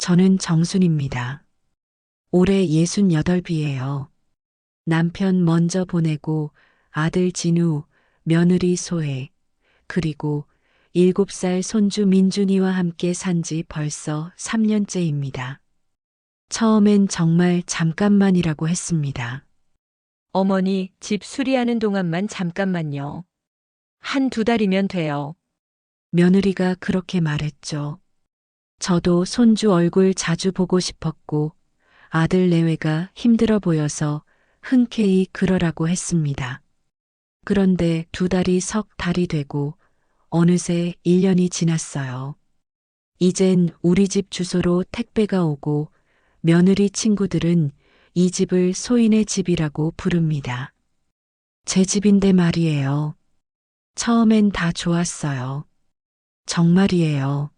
저는 정순입니다. 올해 68이에요. 남편 먼저 보내고 아들 진우, 며느리 소혜, 그리고 7살 손주 민준이와 함께 산지 벌써 3년째입니다. 처음엔 정말 잠깐만이라고 했습니다. 어머니, 집 수리하는 동안만 잠깐만요. 한두 달이면 돼요. 며느리가 그렇게 말했죠. 저도 손주 얼굴 자주 보고 싶었고 아들 내외가 힘들어 보여서 흔쾌히 그러라고 했습니다. 그런데 2달이 석 달이 되고 어느새 1년이 지났어요. 이젠 우리 집 주소로 택배가 오고 며느리 친구들은 이 집을 소인의 집이라고 부릅니다. 제 집인데 말이에요. 처음엔 다 좋았어요. 정말이에요.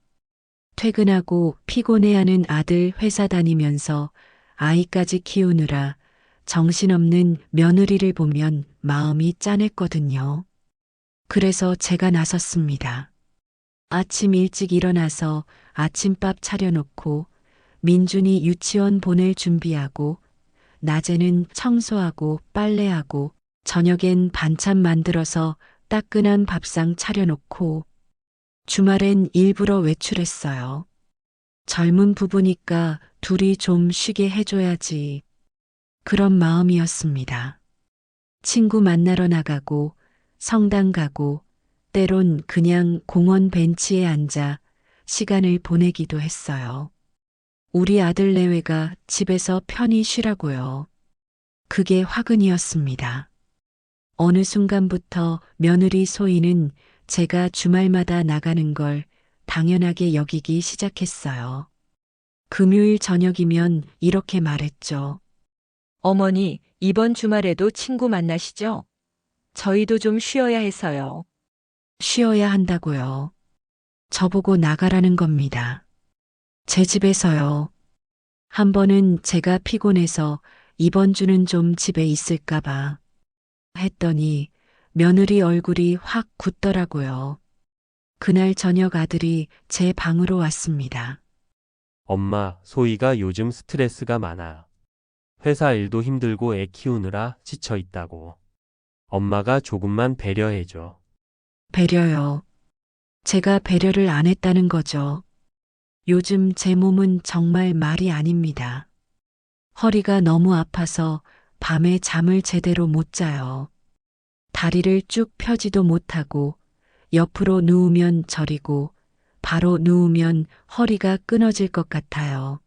퇴근하고 피곤해하는 아들 회사 다니면서 아이까지 키우느라 정신없는 며느리를 보면 마음이 짠했거든요. 그래서 제가 나섰습니다. 아침 일찍 일어나서 아침밥 차려놓고 민준이 유치원 보낼 준비하고 낮에는 청소하고 빨래하고 저녁엔 반찬 만들어서 따끈한 밥상 차려놓고 주말엔 일부러 외출했어요. 젊은 부부니까 둘이 좀 쉬게 해줘야지. 그런 마음이었습니다. 친구 만나러 나가고 성당 가고 때론 그냥 공원 벤치에 앉아 시간을 보내기도 했어요. 우리 아들 내외가 집에서 편히 쉬라고요. 그게 화근이었습니다. 어느 순간부터 며느리 소희는 제가 주말마다 나가는 걸 당연하게 여기기 시작했어요. 금요일 저녁이면 이렇게 말했죠. 어머니, 이번 주말에도 친구 만나시죠? 저희도 좀 쉬어야 해서요. 쉬어야 한다고요. 저보고 나가라는 겁니다. 제 집에서요. 한 번은 제가 피곤해서 이번 주는 좀 집에 있을까봐 했더니 며느리 얼굴이 확 굳더라고요. 그날 저녁 아들이 제 방으로 왔습니다. 엄마, 소희가 요즘 스트레스가 많아. 회사 일도 힘들고 애 키우느라 지쳐 있다고. 엄마가 조금만 배려해줘. 배려요. 제가 배려를 안 했다는 거죠. 요즘 제 몸은 정말 말이 아닙니다. 허리가 너무 아파서 밤에 잠을 제대로 못 자요. 다리를 쭉 펴지도 못하고 옆으로 누우면 저리고 바로 누우면 허리가 끊어질 것 같아요.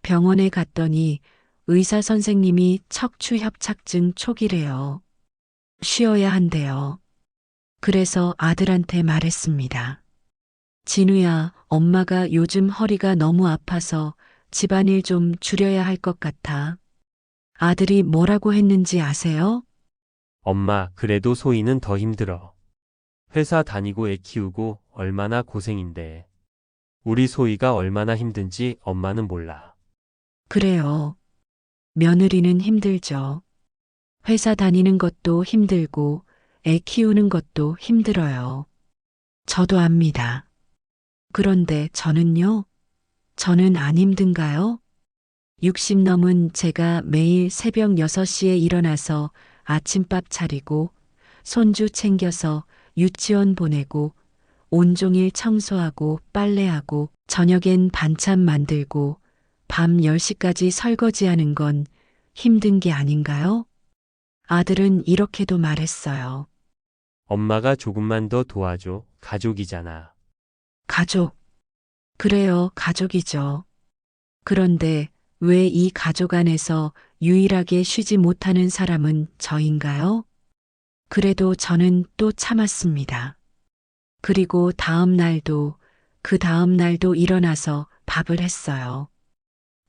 병원에 갔더니 의사 선생님이 척추협착증 초기래요. 쉬어야 한대요. 그래서 아들한테 말했습니다. 진우야, 엄마가 요즘 허리가 너무 아파서 집안일 좀 줄여야 할 것 같아. 아들이 뭐라고 했는지 아세요? 엄마, 그래도 소희는 더 힘들어. 회사 다니고 애 키우고 얼마나 고생인데. 우리 소희가 얼마나 힘든지 엄마는 몰라. 그래요. 며느리는 힘들죠. 회사 다니는 것도 힘들고 애 키우는 것도 힘들어요. 저도 압니다. 그런데 저는요? 저는 안 힘든가요? 60 넘은 제가 매일 새벽 6시에 일어나서 아침밥 차리고 손주 챙겨서 유치원 보내고 온종일 청소하고 빨래하고 저녁엔 반찬 만들고 밤 10시까지 설거지하는 건 힘든 게 아닌가요? 아들은 이렇게도 말했어요. 엄마가 조금만 더 도와줘. 가족이잖아. 가족. 그래요, 가족이죠. 그런데 왜 이 가족 안에서 유일하게 쉬지 못하는 사람은 저인가요? 그래도 저는 또 참았습니다. 그리고 다음 날도 그 다음 날도 일어나서 밥을 했어요.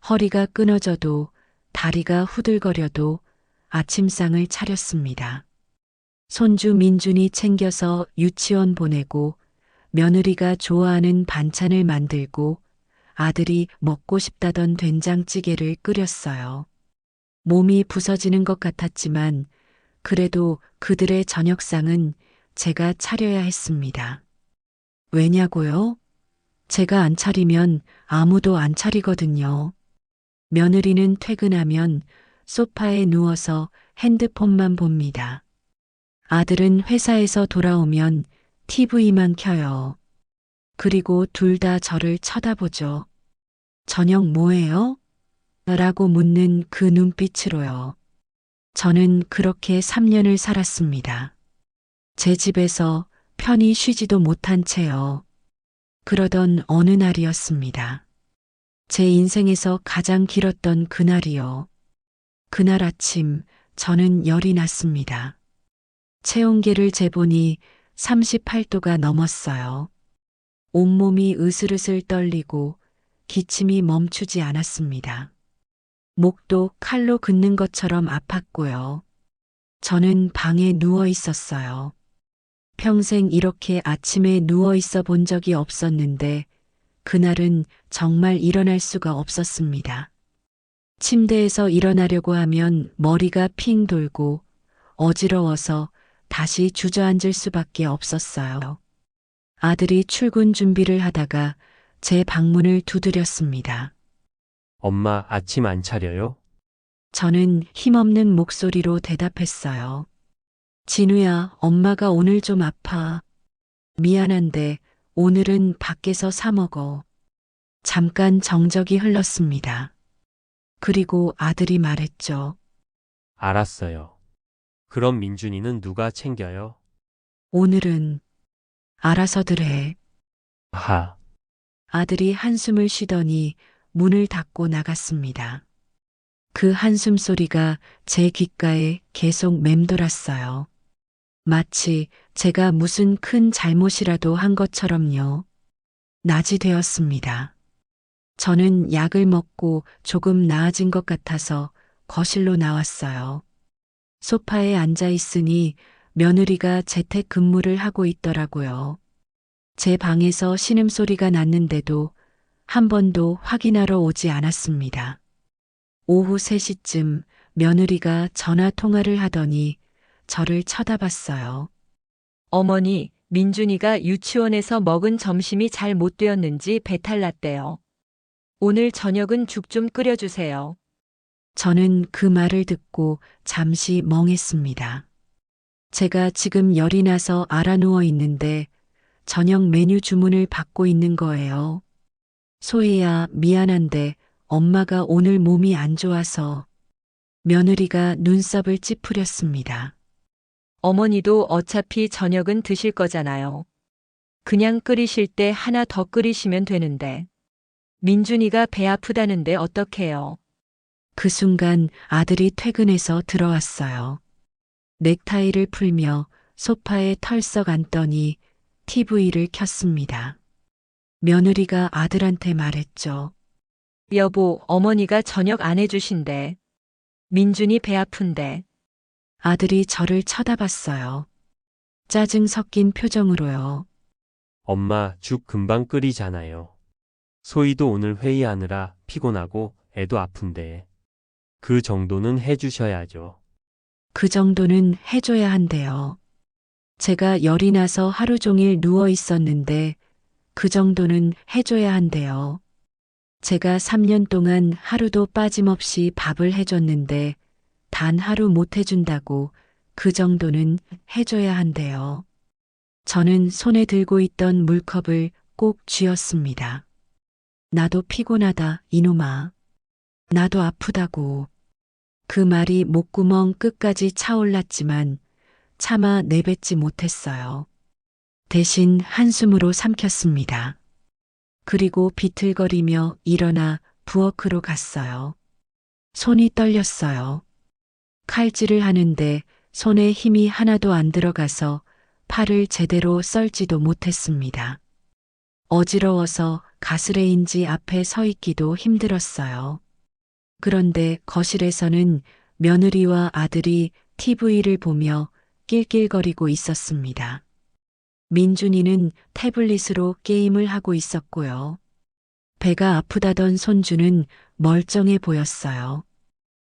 허리가 끊어져도 다리가 후들거려도 아침상을 차렸습니다. 손주 민준이 챙겨서 유치원 보내고 며느리가 좋아하는 반찬을 만들고 아들이 먹고 싶다던 된장찌개를 끓였어요. 몸이 부서지는 것 같았지만 그래도 그들의 저녁상은 제가 차려야 했습니다. 왜냐고요? 제가 안 차리면 아무도 안 차리거든요. 며느리는 퇴근하면 소파에 누워서 핸드폰만 봅니다. 아들은 회사에서 돌아오면 TV만 켜요. 그리고 둘 다 저를 쳐다보죠. 저녁 뭐해요? 라고 묻는 그 눈빛으로요. 저는 그렇게 3년을 살았습니다. 제 집에서 편히 쉬지도 못한 채요. 그러던 어느 날이었습니다. 제 인생에서 가장 길었던 그날이요. 그날 아침 저는 열이 났습니다. 체온계를 재보니 38도가 넘었어요. 온몸이 으슬으슬 떨리고 기침이 멈추지 않았습니다. 목도 칼로 긋는 것처럼 아팠고요. 저는 방에 누워 있었어요. 평생 이렇게 아침에 누워 있어 본 적이 없었는데 그날은 정말 일어날 수가 없었습니다. 침대에서 일어나려고 하면 머리가 핑 돌고 어지러워서 다시 주저앉을 수밖에 없었어요. 아들이 출근 준비를 하다가 제 방문을 두드렸습니다. 엄마 아침 안 차려요? 저는 힘없는 목소리로 대답했어요. 진우야, 엄마가 오늘 좀 아파. 미안한데 오늘은 밖에서 사 먹어. 잠깐 정적이 흘렀습니다. 그리고 아들이 말했죠. 알았어요. 그럼 민준이는 누가 챙겨요? 오늘은 알아서들 해. 하, 아들이 한숨을 쉬더니 문을 닫고 나갔습니다. 그 한숨 소리가 제 귓가에 계속 맴돌았어요. 마치 제가 무슨 큰 잘못이라도 한 것처럼요. 낮이 되었습니다. 저는 약을 먹고 조금 나아진 것 같아서 거실로 나왔어요. 소파에 앉아 있으니 며느리가 재택 근무를 하고 있더라고요. 제 방에서 신음소리가 났는데도 한 번도 확인하러 오지 않았습니다. 오후 3시쯤 며느리가 전화 통화를 하더니 저를 쳐다봤어요. 어머니, 민준이가 유치원에서 먹은 점심이 잘 못 되었는지 배탈 났대요. 오늘 저녁은 죽 좀 끓여주세요. 저는 그 말을 듣고 잠시 멍했습니다. 제가 지금 열이 나서 알아 누워 있는데 저녁 메뉴 주문을 받고 있는 거예요. 소희야, 미안한데 엄마가 오늘 몸이 안 좋아서. 며느리가 눈썹을 찌푸렸습니다. 어머니도 어차피 저녁은 드실 거잖아요. 그냥 끓이실 때 하나 더 끓이시면 되는데. 민준이가 배 아프다는데 어떡해요? 그 순간 아들이 퇴근해서 들어왔어요. 넥타이를 풀며 소파에 털썩 앉더니 TV를 켰습니다. 며느리가 아들한테 말했죠. 여보, 어머니가 저녁 안 해주신대. 민준이 배 아픈데. 아들이 저를 쳐다봤어요. 짜증 섞인 표정으로요. 엄마 죽 금방 끓이잖아요. 소희도 오늘 회의하느라 피곤하고 애도 아픈데. 그 정도는 해주셔야죠. 그 정도는 해줘야 한대요. 제가 열이 나서 하루 종일 누워 있었는데 그 정도는 해줘야 한대요. 제가 3년 동안 하루도 빠짐없이 밥을 해줬는데 단 하루 못 해준다고 그 정도는 해줘야 한대요. 저는 손에 들고 있던 물컵을 꼭 쥐었습니다. 나도 피곤하다, 이놈아. 나도 아프다고. 그 말이 목구멍 끝까지 차올랐지만 차마 내뱉지 못했어요. 대신 한숨으로 삼켰습니다. 그리고 비틀거리며 일어나 부엌으로 갔어요. 손이 떨렸어요. 칼질을 하는데 손에 힘이 하나도 안 들어가서 팔을 제대로 썰지도 못했습니다. 어지러워서 가스레인지 앞에 서 있기도 힘들었어요. 그런데 거실에서는 며느리와 아들이 TV를 보며 낄낄거리고 있었습니다. 민준이는 태블릿으로 게임을 하고 있었고요. 배가 아프다던 손주는 멀쩡해 보였어요.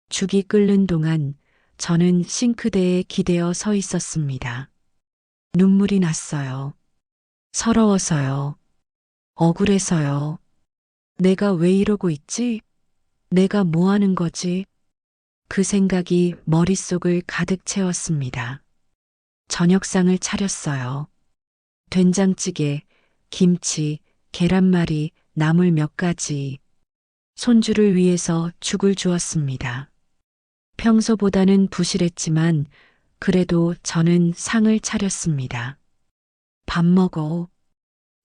죽이 끓는 동안 저는 싱크대에 기대어 서 있었습니다. 눈물이 났어요. 서러워서요. 억울해서요. 내가 왜 이러고 있지? 내가 뭐 하는 거지? 그 생각이 머릿속을 가득 채웠습니다. 저녁상을 차렸어요. 된장찌개, 김치, 계란말이, 나물 몇 가지. 손주를 위해서 죽을 주었습니다. 평소보다는 부실했지만 그래도 저는 상을 차렸습니다. 밥 먹어.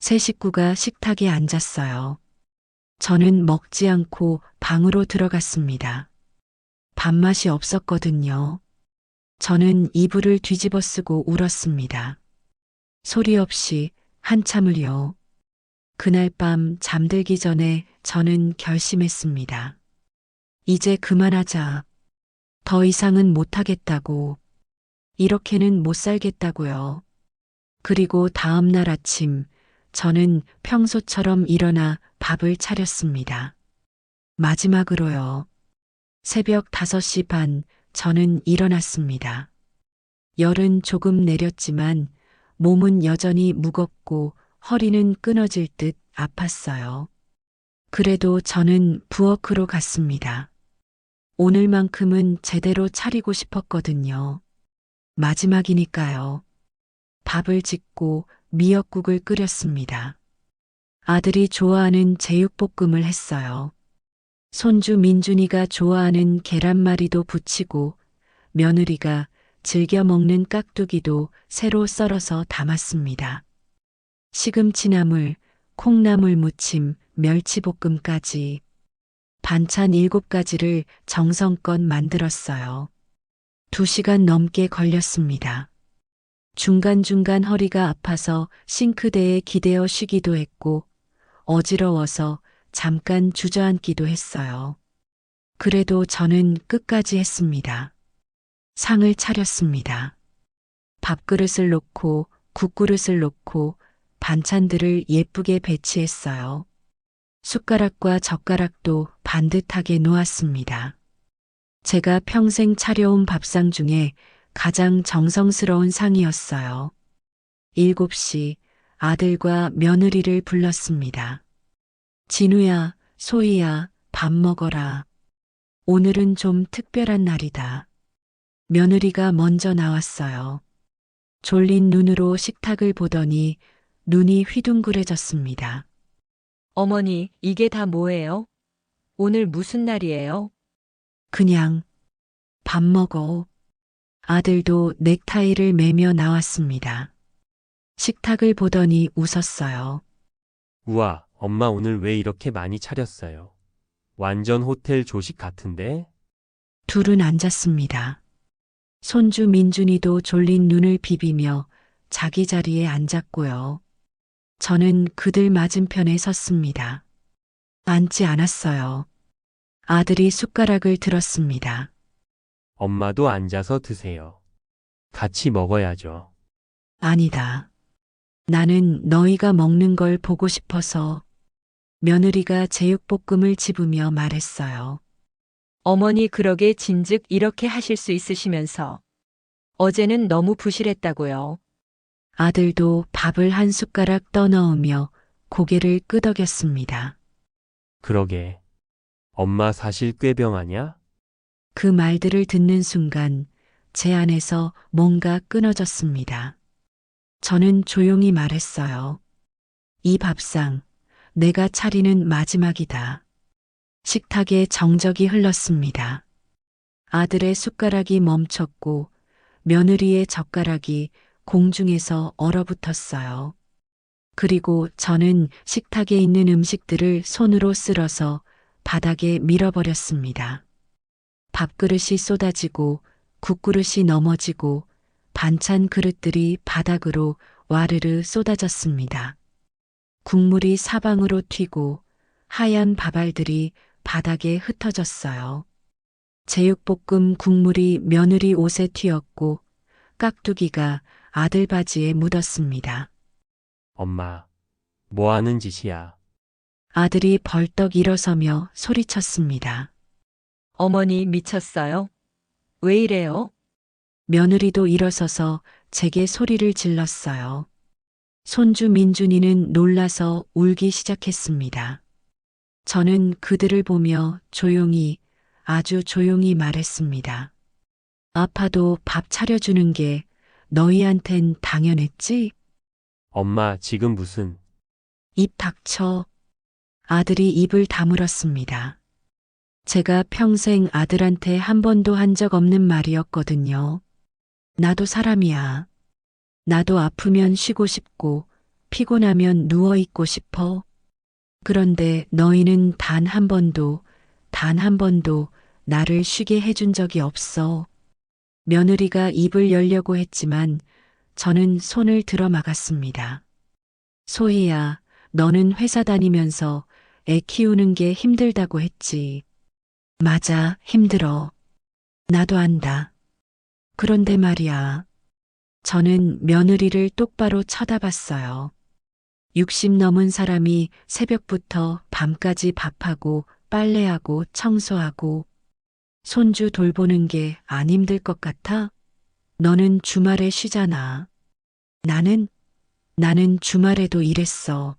세 식구가 식탁에 앉았어요. 저는 먹지 않고 방으로 들어갔습니다. 밥맛이 없었거든요. 저는 이불을 뒤집어 쓰고 울었습니다. 소리 없이 한참을요. 그날 밤 잠들기 전에 저는 결심했습니다. 이제 그만하자. 더 이상은 못하겠다고. 이렇게는 못 살겠다고요. 그리고 다음 날 아침 저는 평소처럼 일어나 밥을 차렸습니다. 마지막으로요. 새벽 5시 반 저는 일어났습니다. 열은 조금 내렸지만 몸은 여전히 무겁고 허리는 끊어질 듯 아팠어요. 그래도 저는 부엌으로 갔습니다. 오늘만큼은 제대로 차리고 싶었거든요. 마지막이니까요. 밥을 짓고 미역국을 끓였습니다. 아들이 좋아하는 제육볶음을 했어요. 손주 민준이가 좋아하는 계란말이도 부치고 며느리가 즐겨 먹는 깍두기도 새로 썰어서 담았습니다. 시금치나물, 콩나물 무침, 멸치볶음까지 반찬 7가지를 정성껏 만들었어요. 2시간 넘게 걸렸습니다. 중간중간 허리가 아파서 싱크대에 기대어 쉬기도 했고 어지러워서 잠깐 주저앉기도 했어요. 그래도 저는 끝까지 했습니다. 상을 차렸습니다. 밥그릇을 놓고 국그릇을 놓고 반찬들을 예쁘게 배치했어요. 숟가락과 젓가락도 반듯하게 놓았습니다. 제가 평생 차려온 밥상 중에 가장 정성스러운 상이었어요. 7시 아들과 며느리를 불렀습니다. 진우야, 소희야, 밥 먹어라. 오늘은 좀 특별한 날이다. 며느리가 먼저 나왔어요. 졸린 눈으로 식탁을 보더니 눈이 휘둥그레졌습니다. 어머니, 이게 다 뭐예요? 오늘 무슨 날이에요? 그냥 밥 먹어. 아들도 넥타이를 매며 나왔습니다. 식탁을 보더니 웃었어요. 우와, 엄마 오늘 왜 이렇게 많이 차렸어요? 완전 호텔 조식 같은데? 둘은 앉았습니다. 손주 민준이도 졸린 눈을 비비며 자기 자리에 앉았고요. 저는 그들 맞은편에 섰습니다. 앉지 않았어요. 아들이 숟가락을 들었습니다. 엄마도 앉아서 드세요. 같이 먹어야죠. 아니다. 나는 너희가 먹는 걸 보고 싶어서. 며느리가 제육볶음을 집으며 말했어요. 어머니 그러게 진즉 이렇게 하실 수 있으시면서 어제는 너무 부실했다고요. 아들도 밥을 한 숟가락 떠넣으며 고개를 끄덕였습니다. 그러게. 엄마 사실 꾀병하냐? 그 말들을 듣는 순간 제 안에서 뭔가 끊어졌습니다. 저는 조용히 말했어요. 이 밥상, 내가 차리는 마지막이다. 식탁에 정적이 흘렀습니다. 아들의 숟가락이 멈췄고 며느리의 젓가락이 공중에서 얼어붙었어요. 그리고 저는 식탁에 있는 음식들을 손으로 쓸어서 바닥에 밀어버렸습니다. 밥그릇이 쏟아지고 국그릇이 넘어지고 반찬 그릇들이 바닥으로 와르르 쏟아졌습니다. 국물이 사방으로 튀고 하얀 밥알들이 바닥에 흩어졌어요. 제육볶음 국물이 며느리 옷에 튀었고 깍두기가 아들 바지에 묻었습니다. 엄마, 뭐 하는 짓이야? 아들이 벌떡 일어서며 소리쳤습니다. 어머니 미쳤어요? 왜 이래요? 며느리도 일어서서 제게 소리를 질렀어요. 손주 민준이는 놀라서 울기 시작했습니다. 저는 그들을 보며 조용히, 아주 조용히 말했습니다. 아파도 밥 차려주는 게 너희한텐 당연했지? 엄마, 지금 무슨, 입 닥쳐. 아들이 입을 다물었습니다. 제가 평생 아들한테 한 번도 한 적 없는 말이었거든요. 나도 사람이야. 나도 아프면 쉬고 싶고, 피곤하면 누워있고 싶어. 그런데 너희는 단 한 번도, 단 한 번도 나를 쉬게 해준 적이 없어. 며느리가 입을 열려고 했지만 저는 손을 들어 막았습니다. 소희야, 너는 회사 다니면서 애 키우는 게 힘들다고 했지. 맞아, 힘들어. 나도 안다. 그런데 말이야. 저는 며느리를 똑바로 쳐다봤어요. 60 넘은 사람이 새벽부터 밤까지 밥하고 빨래하고 청소하고 손주 돌보는 게 안 힘들 것 같아? 너는 주말에 쉬잖아. 나는 주말에도 일했어.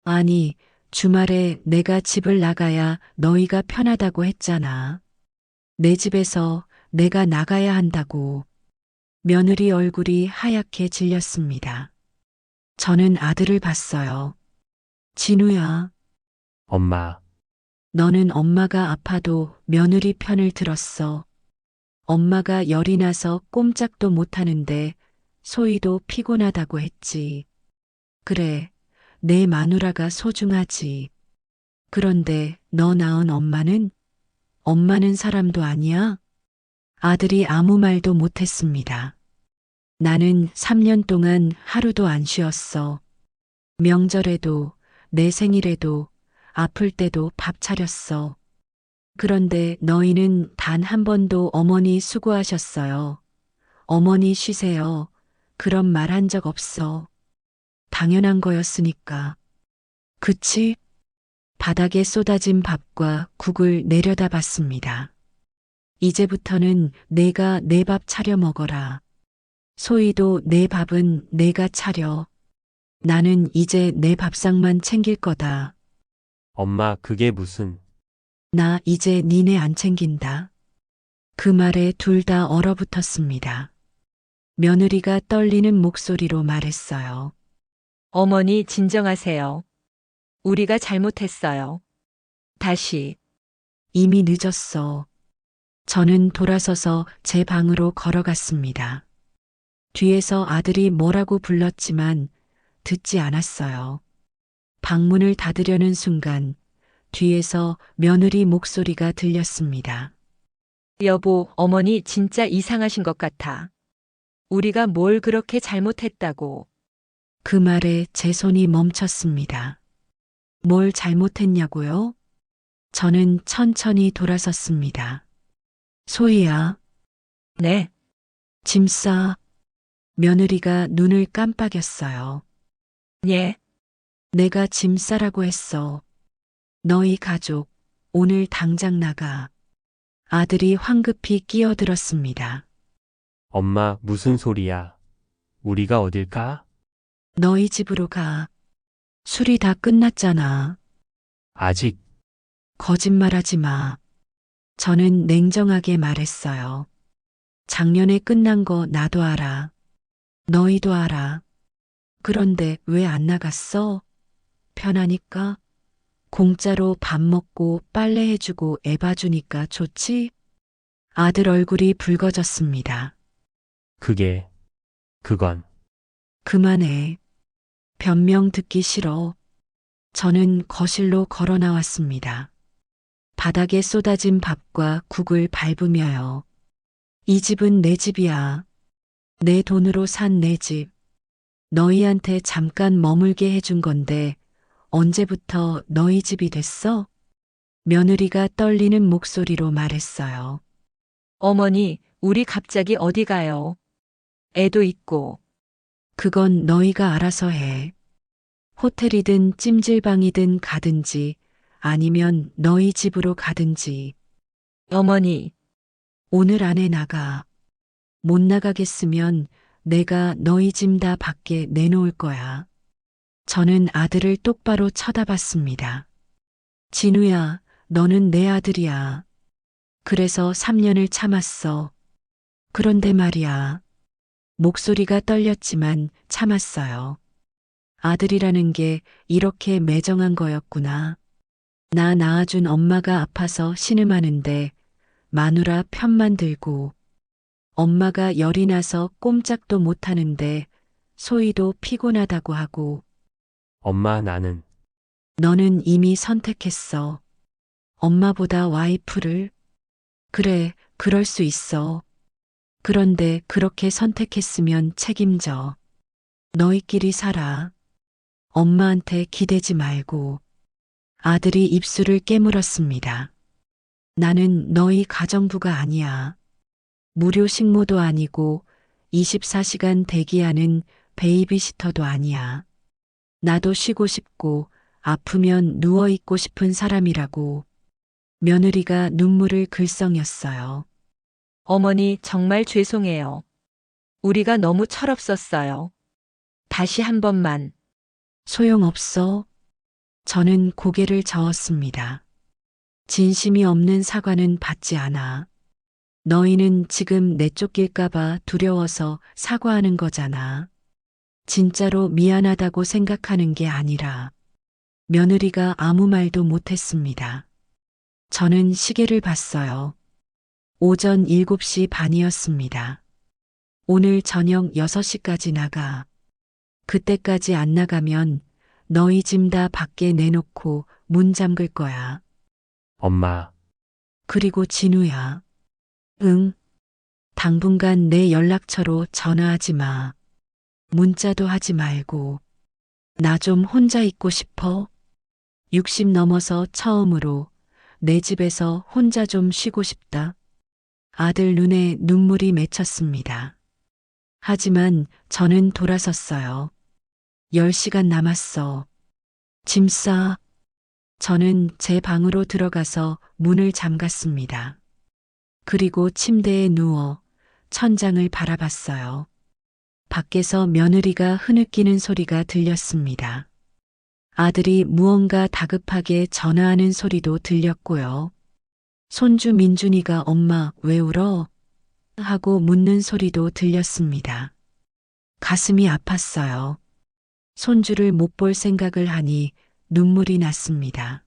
아니, 주말에 내가 집을 나가야 너희가 편하다고 했잖아. 내 집에서 내가 나가야 한다고. 며느리 얼굴이 하얗게 질렸습니다. 저는 아들을 봤어요. 진우야, 엄마, 너는 엄마가 아파도 며느리 편을 들었어. 엄마가 열이 나서 꼼짝도 못하는데 소희도 피곤하다고 했지. 그래, 내 마누라가 소중하지. 그런데 너 낳은 엄마는 사람도 아니야? 아들이 아무 말도 못했습니다. 나는 3년 동안 하루도 안 쉬었어. 명절에도, 내 생일에도, 아플 때도 밥 차렸어. 그런데 너희는 단 한 번도 어머니 수고하셨어요. 어머니 쉬세요. 그런 말 한 적 없어. 당연한 거였으니까. 그치? 바닥에 쏟아진 밥과 국을 내려다 봤습니다. 이제부터는 내가 내 밥 차려 먹어라. 소희도 내 밥은 내가 차려. 나는 이제 내 밥상만 챙길 거다. 엄마, 그게 무슨, 나 이제 니네 안 챙긴다. 그 말에 둘 다 얼어붙었습니다. 며느리가 떨리는 목소리로 말했어요. 어머니 진정하세요. 우리가 잘못했어요. 다시, 이미 늦었어. 저는 돌아서서 제 방으로 걸어갔습니다. 뒤에서 아들이 뭐라고 불렀지만 듣지 않았어요. 방문을 닫으려는 순간 뒤에서 며느리 목소리가 들렸습니다. 여보, 어머니 진짜 이상하신 것 같아. 우리가 뭘 그렇게 잘못했다고. 그 말에 제 손이 멈췄습니다. 뭘 잘못했냐고요? 저는 천천히 돌아섰습니다. 소희야, 네, 짐 싸. 며느리가 눈을 깜빡였어요. 예, 내가 짐 싸라고 했어. 너희 가족, 오늘 당장 나가. 아들이 황급히 끼어들었습니다. 엄마, 무슨 소리야? 우리가 어딜 가? 너희 집으로 가. 술이 다 끝났잖아. 아직, 거짓말하지 마. 저는 냉정하게 말했어요. 작년에 끝난 거 나도 알아. 너희도 알아. 그런데 왜 안 나갔어? 편하니까? 공짜로 밥 먹고 빨래 해주고 애 봐주니까 좋지? 아들 얼굴이 붉어졌습니다. 그건, 그만해. 변명 듣기 싫어. 저는 거실로 걸어 나왔습니다. 바닥에 쏟아진 밥과 국을 밟으며요. 이 집은 내 집이야. 내 돈으로 산 내 집. 너희한테 잠깐 머물게 해준 건데 언제부터 너희 집이 됐어? 며느리가 떨리는 목소리로 말했어요. 어머니, 우리 갑자기 어디 가요? 애도 있고. 그건 너희가 알아서 해. 호텔이든 찜질방이든 가든지 아니면 너희 집으로 가든지. 어머니, 오늘 안에 나가. 못 나가겠으면 내가 너희 짐 다 밖에 내놓을 거야. 저는 아들을 똑바로 쳐다봤습니다. 진우야, 너는 내 아들이야. 그래서 3년을 참았어. 그런데 말이야. 목소리가 떨렸지만 참았어요. 아들이라는 게 이렇게 매정한 거였구나. 나 낳아준 엄마가 아파서 신음하는데 마누라 편만 들고 엄마가 열이 나서 꼼짝도 못하는데 소희도 피곤하다고 하고 엄마, 나는 너는 이미 선택했어. 엄마보다 와이프를? 그래, 그럴 수 있어. 그런데 그렇게 선택했으면 책임져. 너희끼리 살아. 엄마한테 기대지 말고. 아들이 입술을 깨물었습니다. 나는 너희 가정부가 아니야. 무료 식모도 아니고 24시간 대기하는 베이비시터도 아니야. 나도 쉬고 싶고 아프면 누워있고 싶은 사람이라고. 며느리가 눈물을 글썽였어요. 어머니, 정말 죄송해요. 우리가 너무 철없었어요. 다시 한 번만. 소용없어. 저는 고개를 저었습니다. 진심이 없는 사과는 받지 않아. 너희는 지금 내쫓길까봐 두려워서 사과하는 거잖아. 진짜로 미안하다고 생각하는 게 아니라. 며느리가 아무 말도 못했습니다. 저는 시계를 봤어요. 오전 7시 반이었습니다. 오늘 저녁 6시까지 나가. 그때까지 안 나가면 너희 짐 다 밖에 내놓고 문 잠글 거야. 엄마, 그리고 진우야. 응. 당분간 내 연락처로 전화하지 마. 문자도 하지 말고. 나 좀 혼자 있고 싶어. 60 넘어서 처음으로 내 집에서 혼자 좀 쉬고 싶다. 아들 눈에 눈물이 맺혔습니다. 하지만 저는 돌아섰어요. 10시간 남았어. 짐 싸. 저는 제 방으로 들어가서 문을 잠갔습니다. 그리고 침대에 누워 천장을 바라봤어요. 밖에서 며느리가 흐느끼는 소리가 들렸습니다. 아들이 무언가 다급하게 전화하는 소리도 들렸고요. 손주 민준이가 엄마 왜 울어? 하고 묻는 소리도 들렸습니다. 가슴이 아팠어요. 손주를 못 볼 생각을 하니 눈물이 났습니다.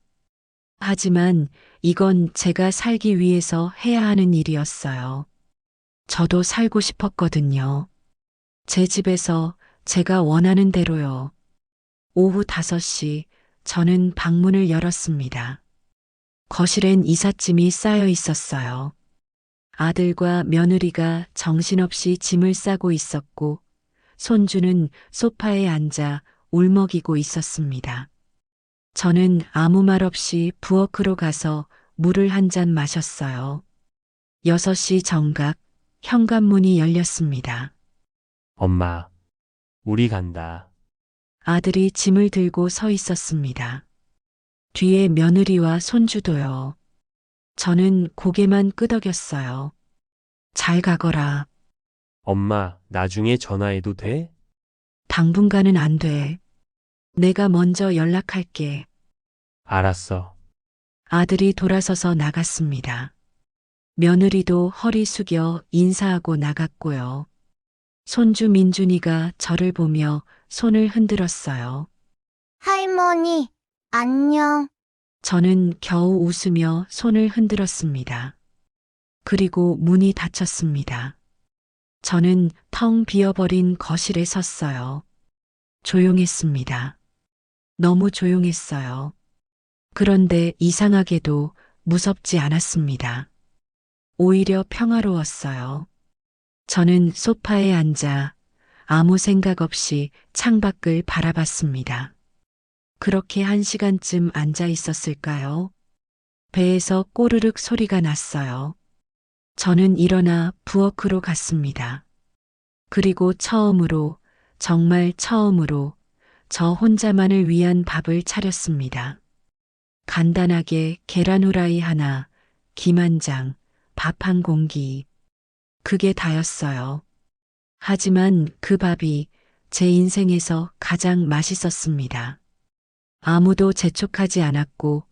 하지만 이건 제가 살기 위해서 해야 하는 일이었어요. 저도 살고 싶었거든요. 제 집에서 제가 원하는 대로요. 오후 5시 저는 방문을 열었습니다. 거실엔 이삿짐이 쌓여 있었어요. 아들과 며느리가 정신없이 짐을 싸고 있었고 손주는 소파에 앉아 울먹이고 있었습니다. 저는 아무 말 없이 부엌으로 가서 물을 한 잔 마셨어요. 6시 정각 현관문이 열렸습니다. 엄마, 우리 간다. 아들이 짐을 들고 서 있었습니다. 뒤에 며느리와 손주도요. 저는 고개만 끄덕였어요. 잘 가거라. 엄마, 나중에 전화해도 돼? 당분간은 안 돼. 내가 먼저 연락할게. 알았어. 아들이 돌아서서 나갔습니다. 며느리도 허리 숙여 인사하고 나갔고요. 손주 민준이가 저를 보며 손을 흔들었어요. 할머니, 안녕. 저는 겨우 웃으며 손을 흔들었습니다. 그리고 문이 닫혔습니다. 저는 텅 비어버린 거실에 섰어요. 조용했습니다. 너무 조용했어요. 그런데 이상하게도 무섭지 않았습니다. 오히려 평화로웠어요. 저는 소파에 앉아 아무 생각 없이 창밖을 바라봤습니다. 그렇게 1시간쯤 앉아 있었을까요? 배에서 꼬르륵 소리가 났어요. 저는 일어나 부엌으로 갔습니다. 그리고 처음으로, 정말 처음으로 저 혼자만을 위한 밥을 차렸습니다. 간단하게 계란 후라이 하나, 김 한 장, 밥 한 공기. 그게 다였어요. 하지만 그 밥이 제 인생에서 가장 맛있었습니다. 아무도 재촉하지 않았고,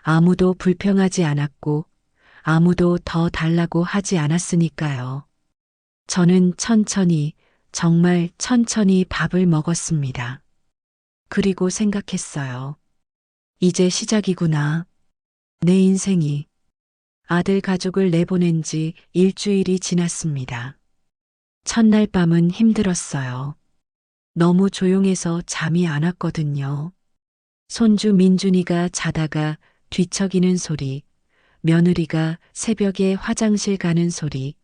아무도 불평하지 않았고, 아무도 더 달라고 하지 않았으니까요. 저는 천천히, 정말 천천히 밥을 먹었습니다. 그리고 생각했어요. 이제 시작이구나. 내 인생이. 아들 가족을 내보낸 지 일주일이 지났습니다. 첫날 밤은 힘들었어요. 너무 조용해서 잠이 안 왔거든요. 손주 민준이가 자다가 뒤척이는 소리, 며느리가 새벽에 화장실 가는 소리,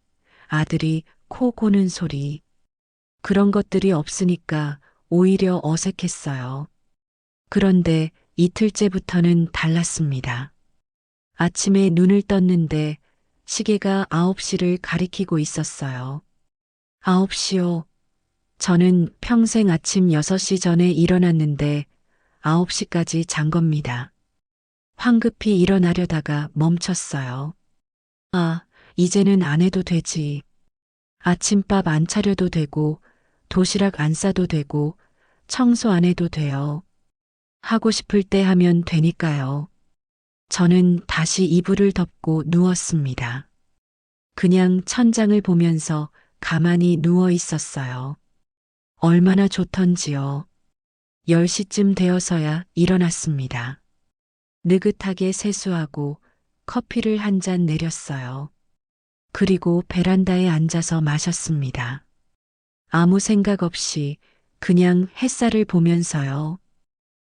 아들이 코 고는 소리. 그런 것들이 없으니까 오히려 어색했어요. 그런데 이틀째부터는 달랐습니다. 아침에 눈을 떴는데 시계가 9시를 가리키고 있었어요. 9시요. 저는 평생 아침 6시 전에 일어났는데 9시까지 잔 겁니다. 황급히 일어나려다가 멈췄어요. 아, 이제는 안 해도 되지. 아침밥 안 차려도 되고, 도시락 안 싸도 되고, 청소 안 해도 돼요. 하고 싶을 때 하면 되니까요. 저는 다시 이불을 덮고 누웠습니다. 그냥 천장을 보면서 가만히 누워 있었어요. 얼마나 좋던지요. 10시쯤 되어서야 일어났습니다. 느긋하게 세수하고 커피를 한 잔 내렸어요. 그리고 베란다에 앉아서 마셨습니다. 아무 생각 없이 그냥 햇살을 보면서요.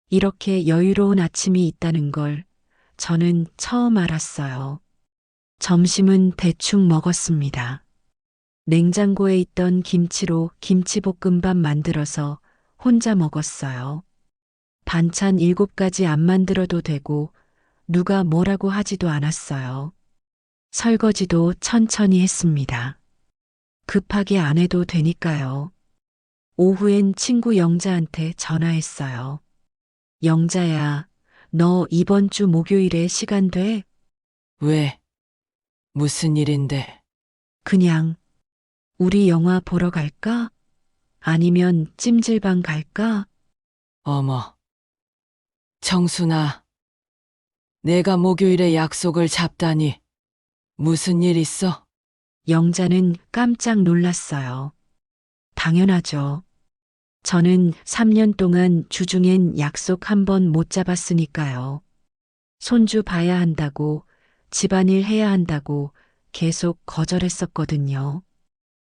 이렇게 여유로운 아침이 있다는 걸 저는 처음 알았어요. 점심은 대충 먹었습니다. 냉장고에 있던 김치로 김치볶음밥 만들어서 혼자 먹었어요. 반찬 7가지 안 만들어도 되고 누가 뭐라고 하지도 않았어요. 설거지도 천천히 했습니다. 급하게 안 해도 되니까요. 오후엔 친구 영자한테 전화했어요. 영자야, 너 이번 주 목요일에 시간 돼? 왜? 무슨 일인데? 그냥 우리 영화 보러 갈까? 아니면 찜질방 갈까? 어머. 정순아. 내가 목요일에 약속을 잡다니. 무슨 일 있어? 영자는 깜짝 놀랐어요. 당연하죠. 저는 3년 동안 주중엔 약속 한 번 못 잡았으니까요. 손주 봐야 한다고, 집안일 해야 한다고 계속 거절했었거든요.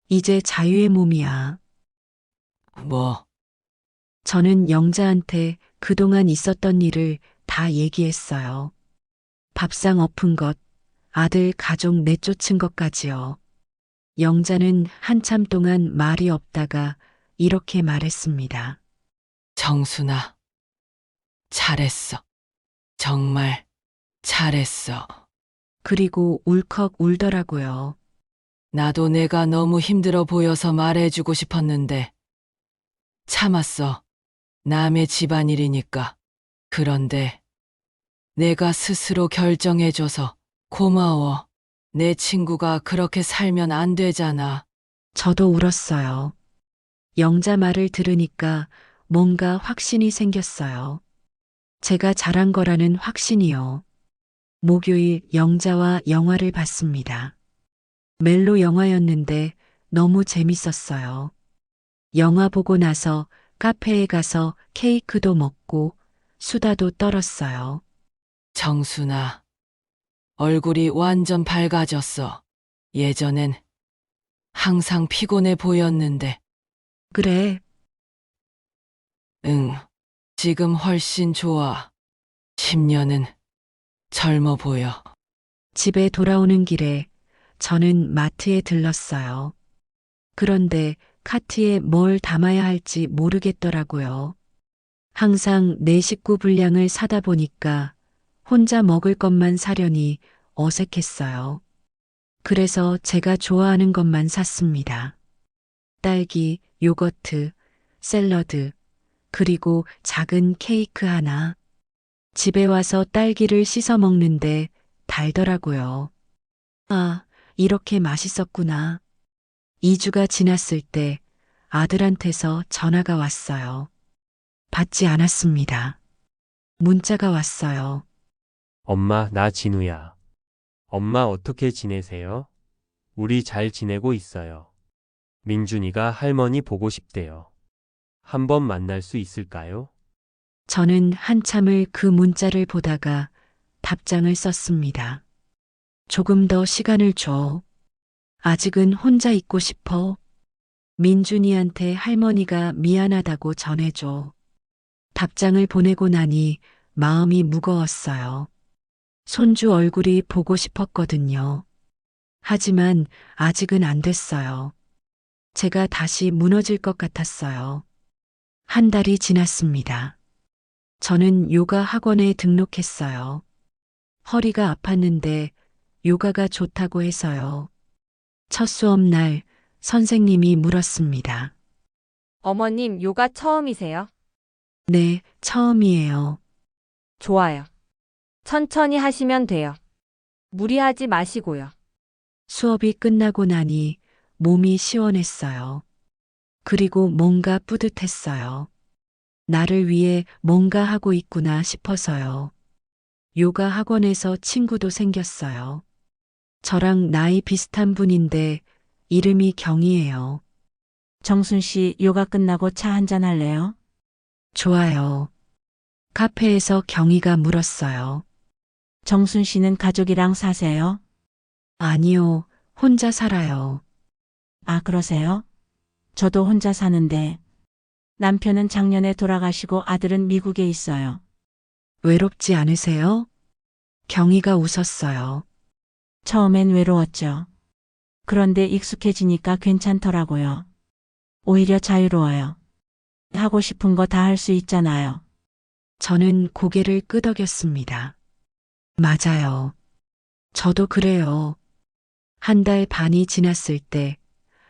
이제 자유의 몸이야. 뭐, 저는 영자한테 그동안 있었던 일을 다 얘기했어요. 밥상 엎은 것, 아들 가족 내쫓은 것까지요. 영자는 한참 동안 말이 없다가 이렇게 말했습니다. 정순아. 잘했어. 정말 잘했어. 그리고 울컥 울더라고요. 나도 내가 너무 힘들어 보여서 말해주고 싶었는데. 참았어. 남의 집안일이니까. 그런데 내가 스스로 결정해줘서 고마워. 내 친구가 그렇게 살면 안 되잖아. 저도 울었어요. 영자 말을 들으니까 뭔가 확신이 생겼어요. 제가 잘한 거라는 확신이요. 목요일 영자와 영화를 봤습니다. 멜로 영화였는데 너무 재밌었어요. 영화 보고 나서 카페에 가서 케이크도 먹고 수다도 떨었어요. 정순아. 얼굴이 완전 밝아졌어. 예전엔 항상 피곤해 보였는데. 그래, 응. 지금 훨씬 좋아. 10년은 젊어 보여. 집에 돌아오는 길에 저는 마트에 들렀어요. 그런데 카트에 뭘 담아야 할지 모르겠더라고요. 항상 내 식구 분량을 사다 보니까 혼자 먹을 것만 사려니 어색했어요. 그래서 제가 좋아하는 것만 샀습니다. 딸기, 요거트, 샐러드, 그리고 작은 케이크 하나. 집에 와서 딸기를 씻어 먹는데 달더라고요. 아, 이렇게 맛있었구나. 2주가 지났을 때 아들한테서 전화가 왔어요. 받지 않았습니다. 문자가 왔어요. 엄마, 나 진우야. 엄마 어떻게 지내세요? 우리 잘 지내고 있어요. 민준이가 할머니 보고 싶대요. 한번 만날 수 있을까요? 저는 한참을 그 문자를 보다가 답장을 썼습니다. 조금 더 시간을 줘. 아직은 혼자 있고 싶어. 민준이한테 할머니가 미안하다고 전해줘. 답장을 보내고 나니 마음이 무거웠어요. 손주 얼굴이 보고 싶었거든요. 하지만 아직은 안 됐어요. 제가 다시 무너질 것 같았어요. 한 달이 지났습니다. 저는 요가 학원에 등록했어요. 허리가 아팠는데 요가가 좋다고 해서요. 첫 수업 날 선생님이 물었습니다. 어머님, 요가 처음이세요? 네, 처음이에요. 좋아요. 천천히 하시면 돼요. 무리하지 마시고요. 수업이 끝나고 나니 몸이 시원했어요. 그리고 뭔가 뿌듯했어요. 나를 위해 뭔가 하고 있구나 싶어서요. 요가 학원에서 친구도 생겼어요. 저랑 나이 비슷한 분인데 이름이 경이에요. 정순 씨, 요가 끝나고 차 한잔 할래요? 좋아요. 카페에서 경이가 물었어요. 정순 씨는 가족이랑 사세요? 아니요, 혼자 살아요. 아, 그러세요? 저도 혼자 사는데 남편은 작년에 돌아가시고 아들은 미국에 있어요. 외롭지 않으세요? 경이가 웃었어요. 처음엔 외로웠죠. 그런데 익숙해지니까 괜찮더라고요. 오히려 자유로워요. 하고 싶은 거 다 할 수 있잖아요. 저는 고개를 끄덕였습니다. 맞아요. 저도 그래요. 한 달 반이 지났을 때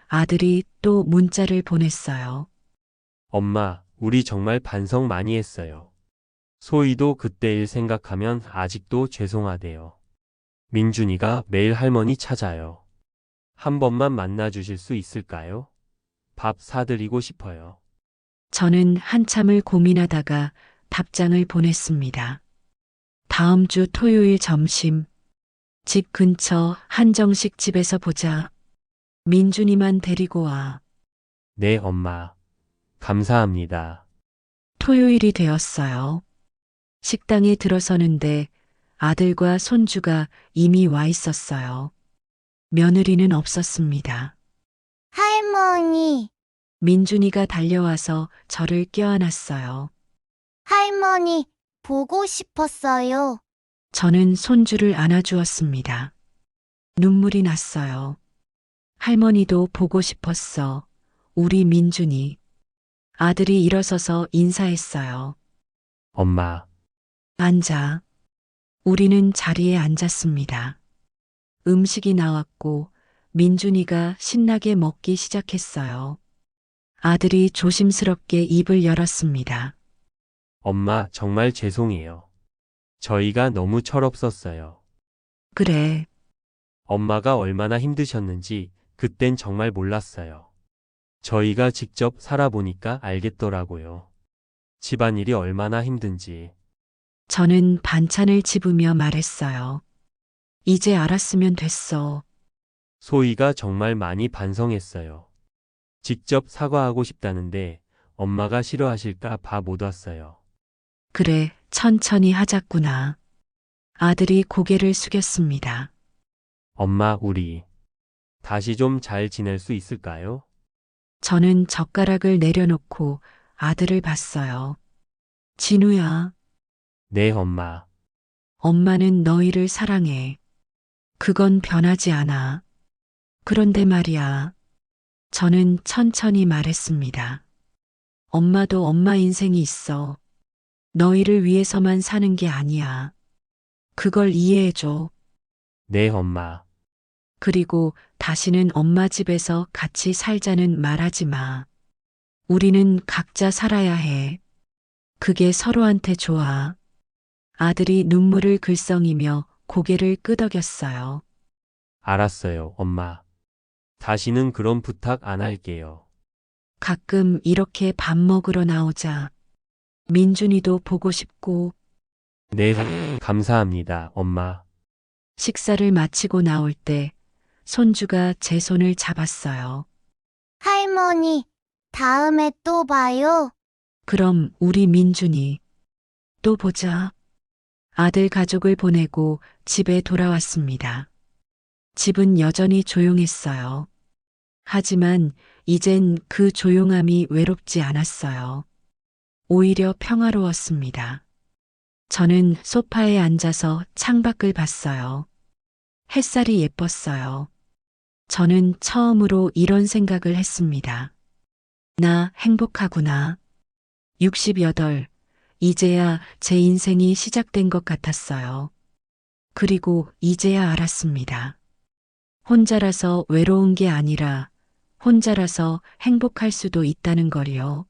아들이 또 문자를 보냈어요. 엄마, 우리 정말 반성 많이 했어요. 소희도 그때 일 생각하면 아직도 죄송하대요. 민준이가 매일 할머니 찾아요. 한 번만 만나 주실 수 있을까요? 밥 사드리고 싶어요. 저는 한참을 고민하다가 답장을 보냈습니다. 다음 주 토요일 점심, 집 근처 한정식 집에서 보자. 민준이만 데리고 와. 네, 엄마. 감사합니다. 토요일이 되었어요. 식당에 들어서는데 아들과 손주가 이미 와 있었어요. 며느리는 없었습니다. 할머니, 민준이가 달려와서 저를 껴안았어요. 할머니, 보고 싶었어요. 저는 손주를 안아주었습니다. 눈물이 났어요. 할머니도 보고 싶었어. 우리 민준이. 아들이 일어서서 인사했어요. 엄마, 앉아. 우리는 자리에 앉았습니다. 음식이 나왔고 민준이가 신나게 먹기 시작했어요. 아들이 조심스럽게 입을 열었습니다. 엄마 정말 죄송해요. 저희가 너무 철없었어요. 그래, 엄마가 얼마나 힘드셨는지 그땐 정말 몰랐어요. 저희가 직접 살아보니까 알겠더라고요. 집안일이 얼마나 힘든지. 저는 반찬을 집으며 말했어요. 이제 알았으면 됐어. 소희가 정말 많이 반성했어요. 직접 사과하고 싶다는데 엄마가 싫어하실까 봐 못 왔어요. 그래, 천천히 하자꾸나. 아들이 고개를 숙였습니다. 엄마, 우리 다시 좀 잘 지낼 수 있을까요? 저는 젓가락을 내려놓고 아들을 봤어요. 진우야, 네, 엄마. 엄마는 너희를 사랑해. 그건 변하지 않아. 그런데 말이야. 저는 천천히 말했습니다. 엄마도 엄마 인생이 있어. 너희를 위해서만 사는 게 아니야. 그걸 이해해줘. 네, 엄마. 그리고 다시는 엄마 집에서 같이 살자는 말하지 마. 우리는 각자 살아야 해. 그게 서로한테 좋아. 아들이 눈물을 글썽이며 고개를 끄덕였어요. 알았어요, 엄마. 다시는 그런 부탁 안 할게요. 가끔 이렇게 밥 먹으러 나오자. 민준이도 보고 싶고 네, 감사합니다, 엄마. 식사를 마치고 나올 때 손주가 제 손을 잡았어요. 할머니, 다음에 또 봐요. 그럼 우리 민준이 또 보자. 아들 가족을 보내고 집에 돌아왔습니다. 집은 여전히 조용했어요. 하지만 이젠 그 조용함이 외롭지 않았어요. 오히려 평화로웠습니다. 저는 소파에 앉아서 창밖을 봤어요. 햇살이 예뻤어요. 저는 처음으로 이런 생각을 했습니다. 나 행복하구나. 68. 이제야 제 인생이 시작된 것 같았어요. 그리고 이제야 알았습니다. 혼자라서 외로운 게 아니라 혼자라서 행복할 수도 있다는 걸요.